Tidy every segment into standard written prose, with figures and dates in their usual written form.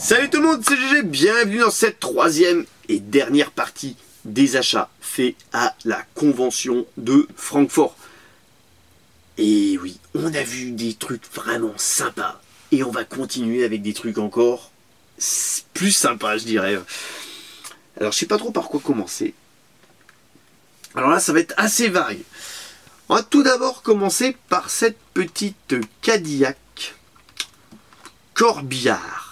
Salut tout le monde, c'est GG, bienvenue dans cette troisième et dernière partie des achats faits à la convention de Francfort. Et oui, on a vu des trucs vraiment sympas et on va continuer avec des trucs encore plus sympas, je dirais. Alors je sais pas trop par quoi commencer. Alors là ça va être assez varié. On va tout d'abord commencer par cette petite Cadillac Corbillard.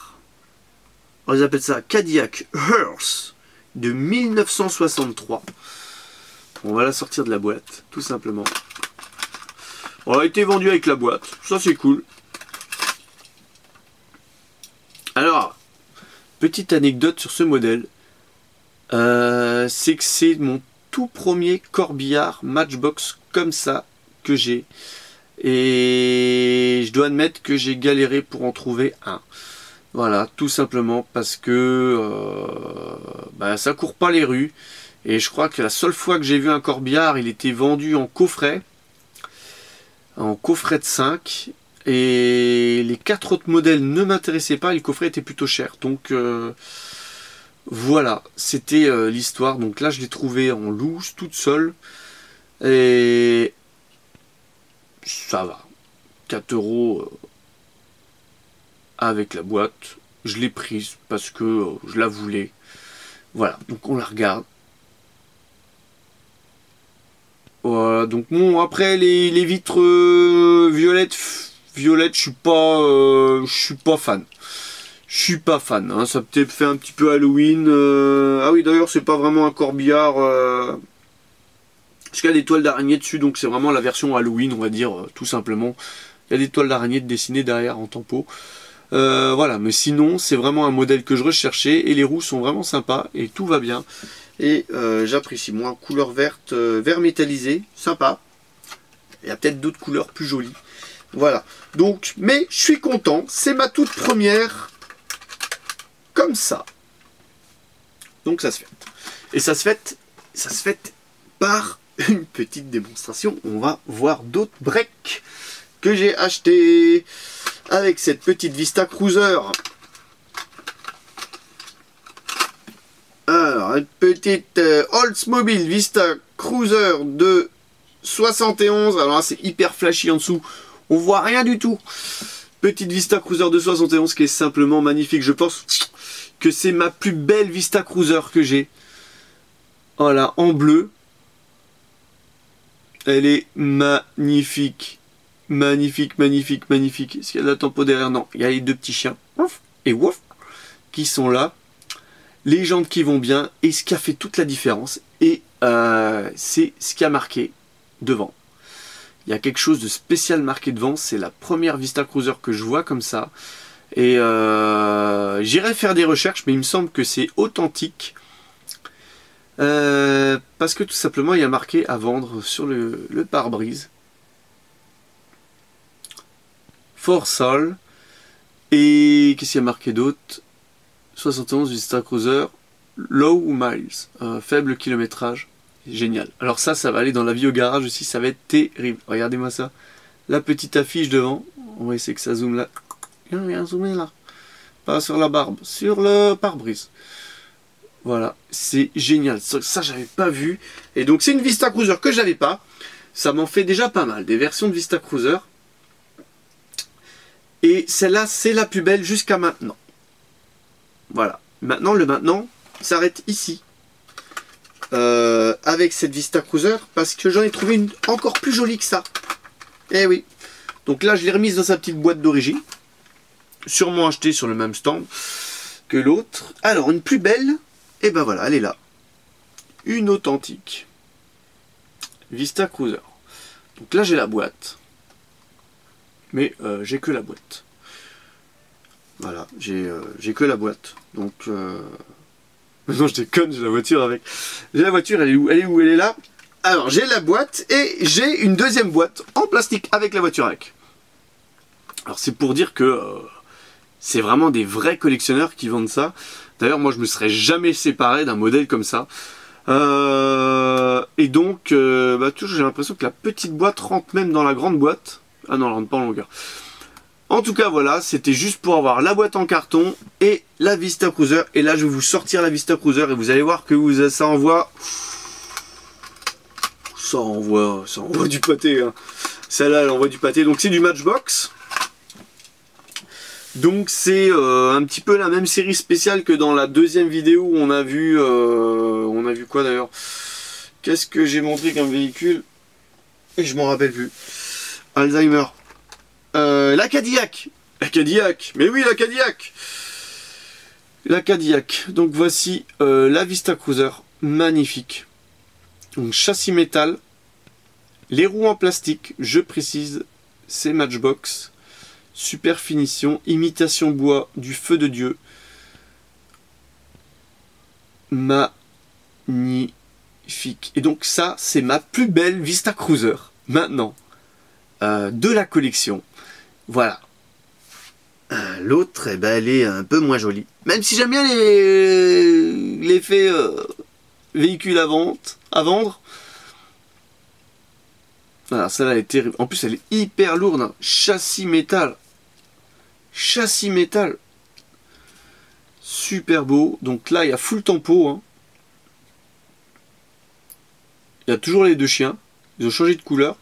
On les appelle ça Cadillac Hearse de 1963. On va la sortir de la boîte, tout simplement. On a été vendu avec la boîte, ça c'est cool. Alors, petite anecdote sur ce modèle, c'est que c'est mon tout premier corbillard Matchbox comme ça que j'ai. Et je dois admettre que j'ai galéré pour en trouver un. Voilà, tout simplement parce que ça court pas les rues. Et je crois que la seule fois que j'ai vu un corbillard, il était vendu en coffret de 5. Et les 4 autres modèles ne m'intéressaient pas, et le coffret était plutôt cher. Donc voilà, c'était l'histoire. Donc là, je l'ai trouvé en loose, toute seule. Et ça va. 4 € avec la boîte. Je l'ai prise parce que je la voulais. Voilà, donc on la regarde. Voilà, donc bon, après les vitres violettes, je suis pas fan. Je suis pas fan, hein. Ça peut-être fait un petit peu Halloween. Ah oui, d'ailleurs, c'est pas vraiment un corbillard. Parce qu'il y a des toiles d'araignée dessus, donc c'est vraiment la version Halloween, on va dire, tout simplement. Il y a des toiles d'araignée dessinées derrière en tempo. Voilà, mais sinon, c'est vraiment un modèle que je recherchais, et les roues sont vraiment sympas, et tout va bien. Et j'apprécie, moi, couleur verte, vert métallisé, sympa. Il y a peut-être d'autres couleurs plus jolies. Voilà, donc, mais je suis content, c'est ma toute première, comme ça. Donc ça se fait. Et ça se fait par une petite démonstration. On va voir d'autres breaks que j'ai acheté avec cette petite Vista Cruiser. Alors, une petite Oldsmobile Vista Cruiser de 71. Alors là, c'est hyper flashy en dessous. On voit rien du tout. Petite Vista Cruiser de 71 qui est simplement magnifique. Je pense que c'est ma plus belle Vista Cruiser que j'ai. Voilà, en bleu. Elle est magnifique. Magnifique, magnifique, magnifique. Est-ce qu'il y a de la tempo derrière? Non. Il y a les deux petits chiens. Ouf et wouf. Qui sont là. Les jantes qui vont bien. Et ce qui a fait toute la différence. Et c'est ce qui a marqué devant. Il y a quelque chose de spécial marqué devant. C'est la première Vista Cruiser que je vois comme ça. Et j'irai faire des recherches. Mais il me semble que c'est authentique. Parce que tout simplement il y a marqué à vendre sur le pare-brise For Sale. Et qu'est-ce qu'il y a marqué d'autre? 71 Vista Cruiser Low Miles, faible kilométrage. Génial. Alors ça va aller dans la vie au garage aussi, ça va être terrible. Regardez-moi ça, la petite affiche devant. On va essayer que ça zoome là. Viens zoomer là, pas sur la barbe, sur le pare-brise. Voilà, c'est génial. Ça, j'avais pas vu. Et donc, c'est une Vista Cruiser que j'avais pas. Ça m'en fait déjà pas mal. Des versions de Vista Cruiser. Et celle-là, c'est la plus belle jusqu'à maintenant. Voilà. Maintenant, le maintenant s'arrête ici. Avec cette Vista Cruiser. Parce que j'en ai trouvé une encore plus jolie que ça. Eh oui. Donc là, je l'ai remise dans sa petite boîte d'origine. Sûrement achetée sur le même stand que l'autre. Alors, une plus belle. Et ben voilà, elle est là. Une authentique Vista Cruiser. Donc là j'ai la boîte. Mais j'ai que la boîte. Voilà, j'ai que la boîte. Donc non, je déconne, j'ai la voiture avec. J'ai la voiture, elle est où? Elle est où? Elle est là. Alors j'ai la boîte et j'ai une deuxième boîte en plastique avec la voiture avec. Alors c'est pour dire que c'est vraiment des vrais collectionneurs qui vendent ça. D'ailleurs, moi, je me serais jamais séparé d'un modèle comme ça. Et donc, toujours, j'ai l'impression que la petite boîte rentre même dans la grande boîte. Ah non, elle rentre pas en longueur. En tout cas, voilà, c'était juste pour avoir la boîte en carton et la Vista Cruiser. Et là, je vais vous sortir la Vista Cruiser et vous allez voir que ça envoie... Ça envoie du pâté. Hein. Celle-là, elle envoie du pâté. Donc, c'est du Matchbox. Donc, c'est un petit peu la même série spéciale que dans la deuxième vidéo où on a vu... on a vu quoi d'ailleurs? Qu'est-ce que j'ai montré comme véhicule? Et je m'en rappelle plus. Alzheimer. La Cadillac. La Cadillac. Mais oui, la Cadillac. La Cadillac. Donc voici la Vista Cruiser. Magnifique. Donc châssis métal. Les roues en plastique. Je précise. C'est Matchbox. Super finition. Imitation bois du feu de Dieu. Magnifique. Et donc ça, c'est ma plus belle Vista Cruiser. Maintenant. De la collection. Voilà. L'autre, eh ben, elle est un peu moins jolie. Même si j'aime bien l'effet véhicule à vendre. Voilà, celle-là elle est terrible. En plus, elle est hyper lourde. Hein. Châssis métal. Châssis métal. Super beau. Donc là, il y a full tempo. Hein. Il y a toujours les deux chiens. Ils ont changé de couleur.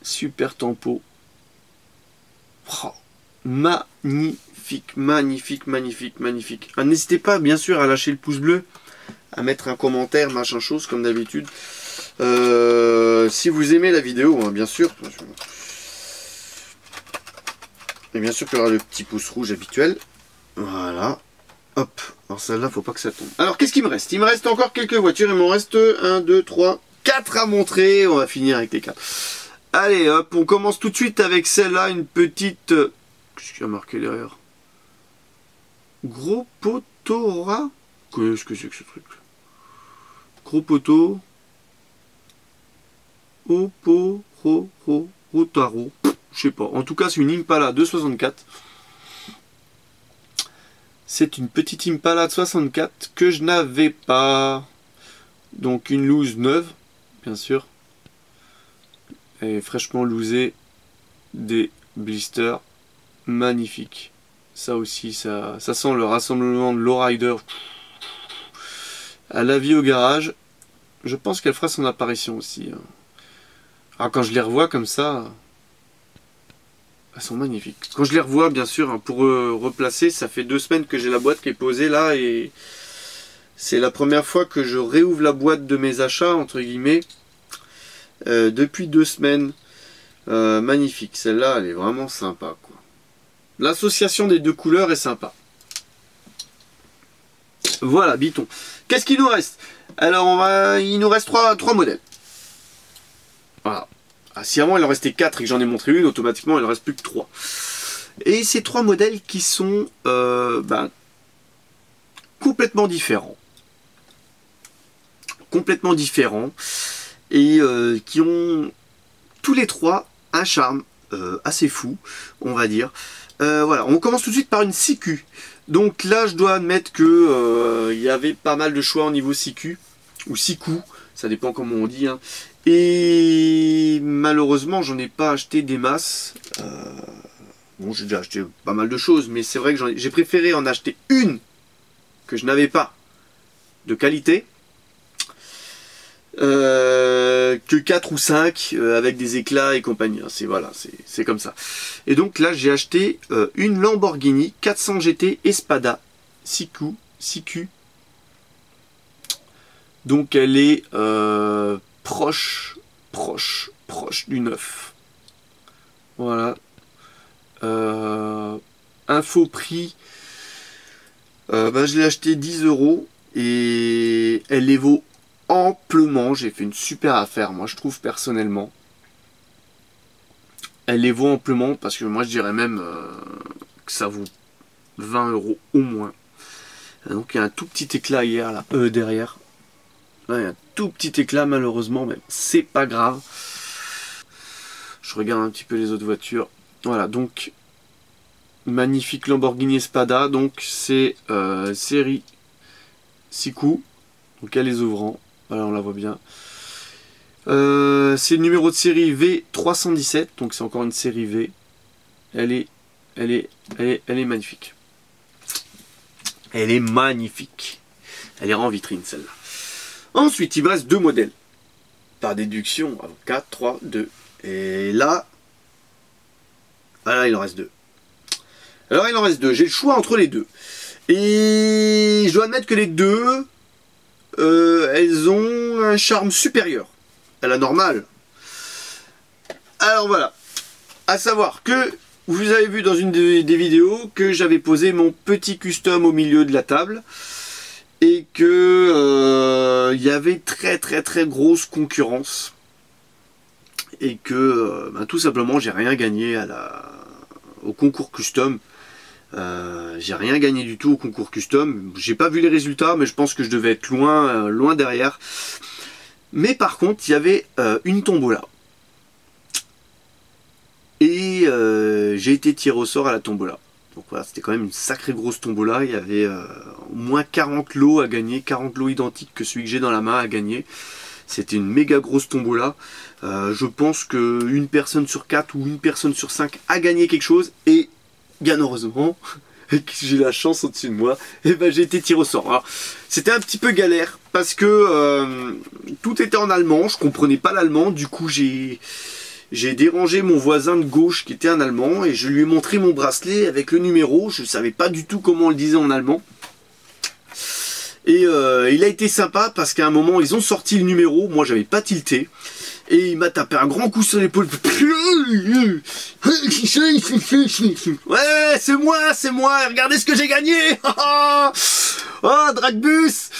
Super tempo. Oh, magnifique, magnifique, magnifique, magnifique. N'hésitez pas, bien sûr, à lâcher le pouce bleu, à mettre un commentaire, machin chose, comme d'habitude. Si vous aimez la vidéo, hein, bien sûr. Et bien sûr qu'il y aura le petit pouce rouge habituel. Voilà. Hop. Alors celle-là, faut pas que ça tombe. Alors, qu'est-ce qu'il me reste? Il me reste encore quelques voitures. Il m'en reste 1, 2, 3, 4 à montrer. On va finir avec les 4. Allez, hop, on commence tout de suite avec celle-là, une petite... Qu'est-ce qu'il y a marqué derrière? Gros Potora? Qu'est-ce que c'est que ce truc? Gros poteau. Rotaro. Je sais pas. En tout cas, c'est une Impala de 64. C'est une petite Impala de 64 que je n'avais pas. Donc une loose neuve, bien sûr. Et fraîchement loosé, des blisters magnifiques. Ça aussi, ça sent le rassemblement de lowrider à la vie au garage. Je pense qu'elle fera son apparition aussi. Alors quand je les revois comme ça, elles sont magnifiques. Quand je les revois, bien sûr, hein, pour replacer, ça fait 2 semaines que j'ai la boîte qui est posée là et c'est la première fois que je réouvre la boîte de mes achats, entre guillemets. Depuis 2 semaines, magnifique. Celle-là, elle est vraiment sympa, quoi. L'association des deux couleurs est sympa. Voilà, biton. Qu'est-ce qu'il nous reste? Alors, il nous reste 3 modèles. Voilà. Ah, si avant il en restait 4 et que j'en ai montré une, automatiquement il ne reste plus que 3. Et ces 3 modèles qui sont complètement différents. Complètement différents. Et qui ont tous les 3 un charme assez fou, on va dire. Voilà, on commence tout de suite par une CQ. Donc là, je dois admettre que il y avait pas mal de choix au niveau CQ, ou CQ, ça dépend comment on dit. Hein. Et malheureusement, j'en ai pas acheté des masses. Bon, j'ai déjà acheté pas mal de choses, mais c'est vrai que j'ai préféré en acheter une que je n'avais pas de qualité. Que 4 ou 5 avec des éclats et compagnie. C'est voilà, c'est comme ça. Et donc là, j'ai acheté une Lamborghini 400 GT Espada CQ. Donc elle est proche du neuf. Voilà. Info prix. Je l'ai acheté 10 € et elle les vaut amplement. J'ai fait une super affaire, moi je trouve personnellement. Elle les vaut amplement parce que moi je dirais même que ça vaut 20 € au moins. Donc il y a un tout petit éclat hier, là, derrière. Là, il y a un tout petit éclat malheureusement, mais c'est pas grave. Je regarde un petit peu les autres voitures. Voilà, donc magnifique Lamborghini Espada. Donc c'est série 6 coups. Donc elle les ouvrant. Voilà, on la voit bien. C'est le numéro de série V317, donc c'est encore une série V. Elle est magnifique. Elle est magnifique. Elle est en vitrine celle-là. Ensuite, il me reste deux modèles. Par déduction, 4, 3, 2. Et là, voilà, il en reste deux. Alors, il en reste deux. J'ai le choix entre les deux. Et je dois admettre que les deux, elles ont un charme supérieur à la normale. Alors voilà. À savoir que vous avez vu dans une des vidéos que j'avais posé mon petit custom au milieu de la table. Et que il y avait très grosse concurrence. Et que tout simplement j'ai rien gagné au concours custom. J'ai rien gagné du tout au concours custom. J'ai pas vu les résultats, mais je pense que je devais être loin derrière. Mais par contre, il y avait une tombola. Et j'ai été tiré au sort à la tombola. Donc voilà, c'était quand même une sacrée grosse tombola. Il y avait au moins 40 lots à gagner, 40 lots identiques que celui que j'ai dans la main à gagner. C'était une méga grosse tombola. Je pense qu'une personne sur 4 ou une personne sur 5 a gagné quelque chose. Et bien heureusement, j'ai la chance au-dessus de moi, et ben j'ai été tiré au sort. Alors, c'était un petit peu galère parce que tout était en allemand, je comprenais pas l'allemand, du coup j'ai dérangé mon voisin de gauche qui était un allemand et je lui ai montré mon bracelet avec le numéro. Je savais pas du tout comment on le disait en allemand. Et il a été sympa parce qu'à un moment ils ont sorti le numéro, moi j'avais pas tilté. Et il m'a tapé un grand coup sur l'épaule. Ouais, c'est moi, regardez ce que j'ai gagné. Oh, Dragbus.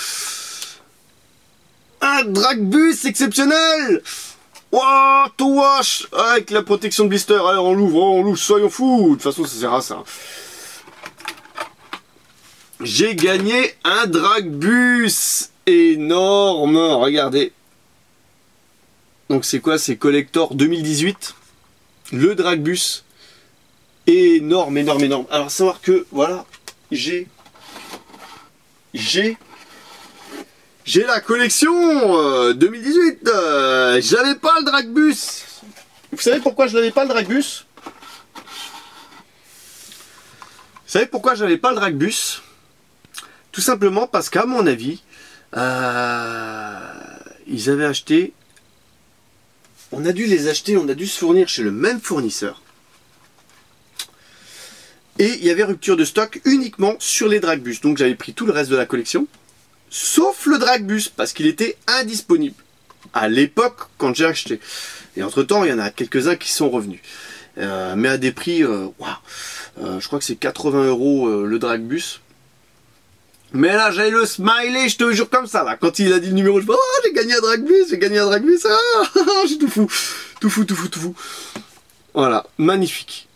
Un Dragbus exceptionnel. Oh, to wash. Avec la protection de blister. Allez, on l'ouvre, soyons fous. De toute façon, ça sert à ça. J'ai gagné un Dragbus énorme. Regardez. Donc c'est quoi? C'est Collector 2018. Le Dragbus. Énorme. Alors savoir que, voilà, j'ai la collection 2018. J'avais pas le Dragbus. Vous savez pourquoi je n'avais pas le Dragbus? Vous savez pourquoi j'avais pas le Dragbus? Tout simplement parce qu'à mon avis, ils avaient acheté... On a dû les acheter, on a dû se fournir chez le même fournisseur. Et il y avait rupture de stock uniquement sur les Dragbus. Donc j'avais pris tout le reste de la collection, sauf le Dragbus, parce qu'il était indisponible. À l'époque, quand j'ai acheté. Et entre temps, il y en a quelques-uns qui sont revenus. Mais à des prix, waouh, je crois que c'est 80 € le Dragbus. Mais là, j'avais le smiley, je te jure comme ça, là. Quand il a dit le numéro, je me dis, oh, j'ai gagné un Dragbus, ah, j'ai tout fou. Voilà, magnifique.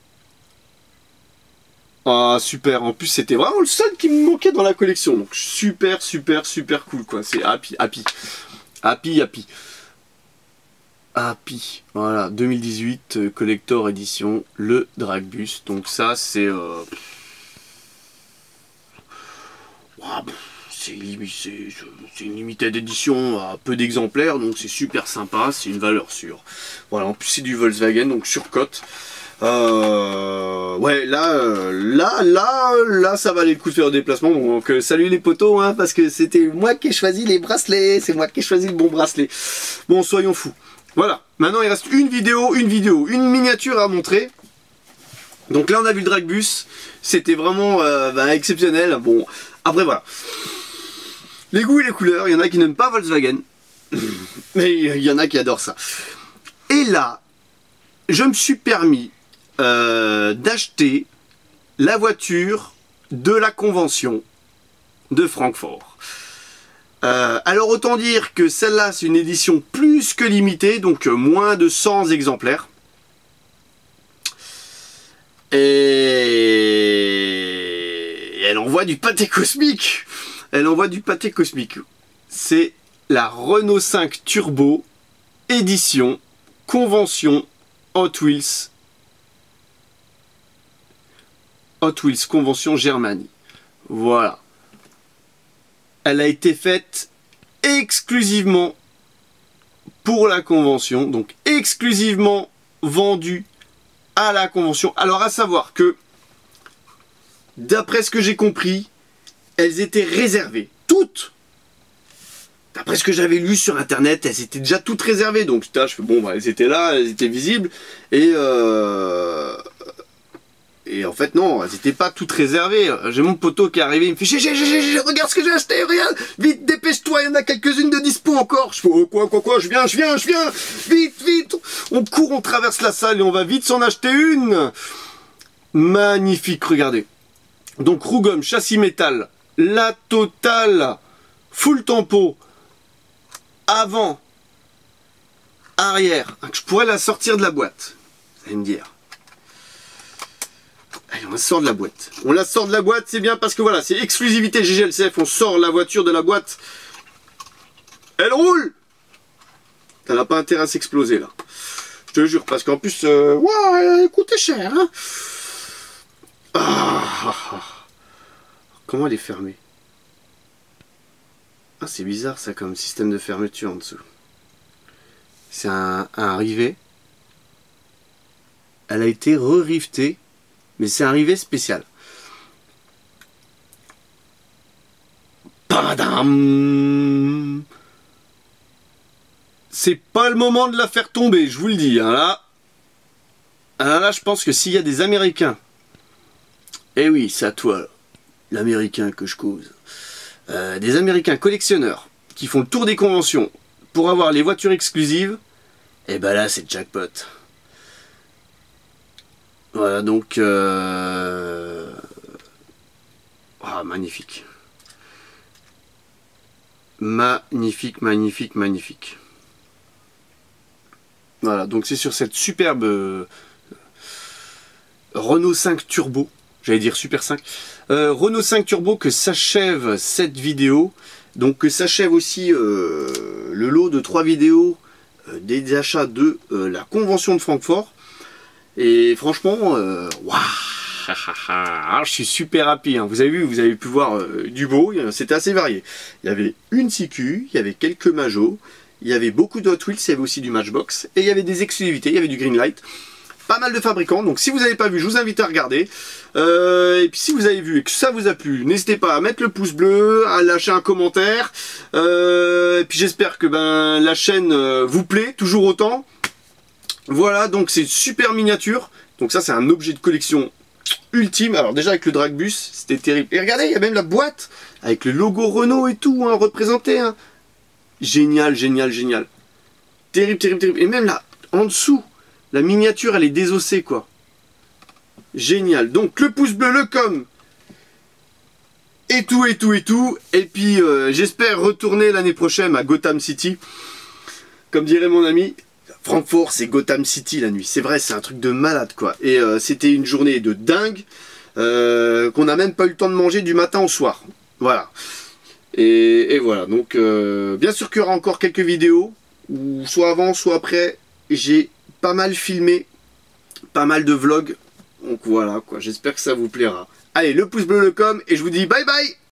Ah, super. En plus, c'était vraiment le seul qui me manquait dans la collection. Donc, super cool, quoi. C'est happy. Voilà, 2018, Collector Edition, le Dragbus. Donc ça, c'est... c'est une limited edition à peu d'exemplaires, donc c'est super sympa, c'est une valeur sûre. Voilà, en plus c'est du Volkswagen, donc surcote. Ouais, là, ça valait le coup de faire le déplacement. Donc salut les potos, hein, parce que c'était moi qui ai choisi les bracelets, c'est moi qui ai choisi le bon bracelet. Bon, soyons fous. Voilà, maintenant il reste une une miniature à montrer. Donc là on a vu le Dragbus, c'était vraiment exceptionnel. Bon, après voilà. Les goûts et les couleurs, il y en a qui n'aiment pas Volkswagen, mais il y en a qui adorent ça. Et là, je me suis permis d'acheter la voiture de la convention de Francfort. Alors autant dire que celle-là, c'est une édition plus que limitée, donc moins de 100 exemplaires. Et elle envoie du pâté cosmique. C'est la Renault 5 Turbo édition convention Hot Wheels convention Germanie. Voilà. Elle a été faite exclusivement pour la convention, donc exclusivement vendue à la convention. Alors à savoir que, d'après ce que j'ai compris, elles étaient réservées. Toutes. D'après ce que j'avais lu sur internet, elles étaient déjà toutes réservées. Donc je fais bon, bah, elles étaient là, elles étaient visibles. Et en fait non, elles n'étaient pas toutes réservées. J'ai mon poteau qui est arrivé, il me fait regarde ce que j'ai acheté, regarde, vite, dépêche-toi, il y en a quelques-unes de dispo encore. Je fais oh, quoi, je viens, vite, on court, on traverse la salle et on va vite s'en acheter une. Magnifique, regardez. Donc Rugom, châssis métal, la totale, full tempo, avant, arrière. Je pourrais la sortir de la boîte, vous allez me dire. Allez, on la sort de la boîte. On la sort de la boîte, c'est bien parce que voilà, c'est exclusivité GGLCF. On sort la voiture de la boîte. Elle roule. Elle n'a pas intérêt à s'exploser là. Je te jure, parce qu'en plus, ouais, elle coûtait cher. Hein. Comment elle est fermée? Ah, c'est bizarre ça comme système de fermeture en dessous. C'est un rivet. Elle a été re-rivetée. Mais c'est un rivet spécial. Padam. C'est pas le moment de la faire tomber, je vous le dis. Hein, là. Là, je pense que s'il y a des Américains, eh oui, c'est à toi, l'Américain que je cause, des Américains collectionneurs qui font le tour des conventions pour avoir les voitures exclusives, et ben là, c'est jackpot. Voilà, donc... Ah, magnifique. Magnifique. Voilà, donc c'est sur cette superbe Renault 5 Turbo, j'allais dire Super 5, Renault 5 Turbo que s'achève cette vidéo. Donc que s'achève aussi le lot de 3 vidéos des achats de la convention de Francfort. Et franchement, waouh, je suis super happy. Hein. Vous avez vu, vous avez pu voir du beau, c'était assez varié. Il y avait une CQ, il y avait quelques Majos, il y avait beaucoup de Hot Wheels, il y avait aussi du Matchbox, et il y avait des exclusivités, il y avait du Greenlight. Pas mal de fabricants, donc si vous n'avez pas vu, je vous invite à regarder. Et puis si vous avez vu et que ça vous a plu, n'hésitez pas à mettre le pouce bleu, à lâcher un commentaire. Et puis j'espère que la chaîne vous plaît, toujours autant. Voilà, donc c'est une super miniature. Donc ça c'est un objet de collection ultime. Alors déjà avec le Dragbus, c'était terrible. Et regardez, il y a même la boîte avec le logo Renault et tout, hein, représenté. Hein. Génial. Terrible. Et même là, en dessous, la miniature, elle est désossée, quoi. Génial. Donc le pouce bleu, le com. Et tout. Et puis j'espère retourner l'année prochaine à Gotham City. Comme dirait mon ami, Francfort, c'est Gotham City la nuit. C'est vrai, c'est un truc de malade, quoi. Et c'était une journée de dingue qu'on n'a même pas eu le temps de manger du matin au soir. Voilà. Et voilà. Donc, bien sûr qu'il y aura encore quelques vidéos, ou soit avant, soit après. J'ai pas mal filmé, pas mal de vlogs. Donc voilà, quoi. J'espère que ça vous plaira. Allez, le pouce bleu, le com, et je vous dis bye bye!